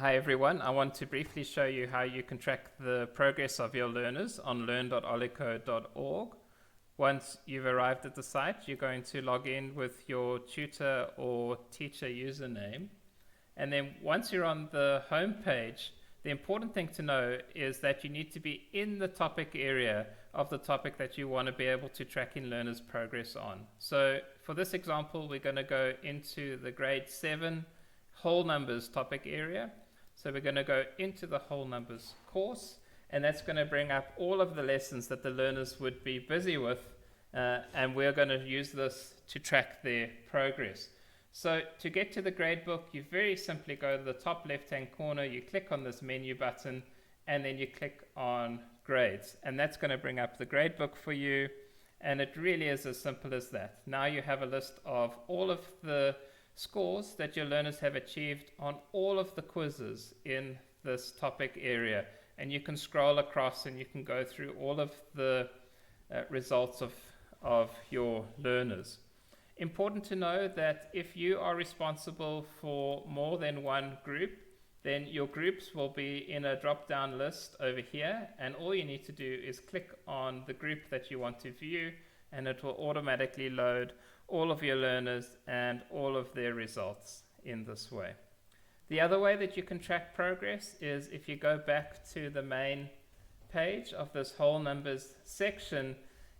Hi everyone, I want to briefly show you how you can track the progress of your learners on learn.olico.org. Once you've arrived at the site, you're going to log in with your tutor or teacher username. And then once you're on the home page, the important thing to know is that you need to be in the topic area of the topic that you want to be able to track in learners' progress on. So for this example, we're going to go into the grade 7 whole numbers topic area. So we're going to go into the whole numbers course, and that's going to bring up all of the lessons that the learners would be busy with, and we're going to use this to track their progress. So to get to the gradebook, you very simply go to the top left-hand corner, you click on this menu button, and then you click on grades, and that's going to bring up the gradebook for you, and it really is as simple as that. Now you have a list of all of the scores that your learners have achieved on all of the quizzes in this topic area, and you can scroll across and you can go through all of the results of your learners. Important to know that if you are responsible for more than one group, then your groups will be in a drop down list over here, and all you need to do is click on the group that you want to view, and it will automatically load all of your learners and all of their results in this way. The other way that you can track progress is if you go back to the main page of this whole numbers section,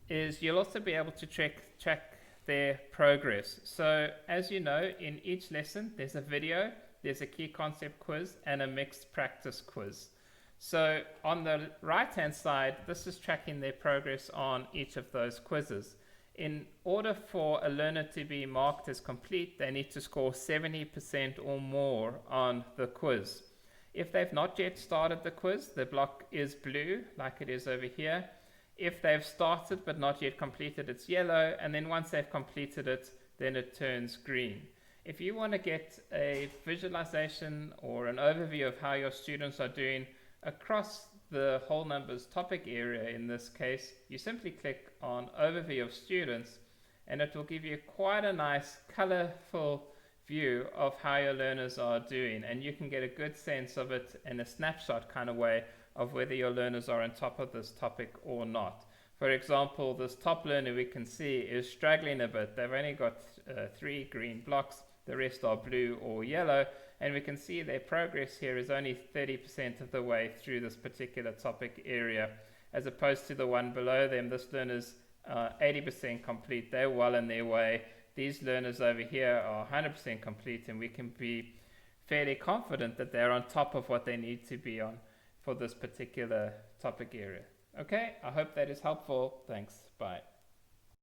is you'll also be able to track their progress. So as you know, in each lesson there's a video, there's a key concept quiz, and a mixed practice quiz. So on the right hand side, this is tracking their progress on each of those quizzes. In order for a learner to be marked as complete, they need to score 70% or more on the quiz. If they've not yet started the quiz, the block is blue, like it is over here. If they've started but not yet completed, it's yellow, and then once they've completed it, then it turns green. If you want to get a visualization or an overview of how your students are doing across the whole numbers topic area, in this case, you simply click on overview of students, and it will give you quite a nice colorful view of how your learners are doing, and you can get a good sense of it in a snapshot kind of way of whether your learners are on top of this topic or not. For example, this top learner we can see is struggling a bit. They've only got 3 green blocks, the rest are blue or yellow, and we can see their progress here is only 30% of the way through this particular topic area, as opposed to the one below them. This learner's 80% complete, they're well in their way. These learners over here are 100% complete, and we can be fairly confident that they're on top of what they need to be on for this particular topic area. Okay, I hope that is helpful. Thanks, bye.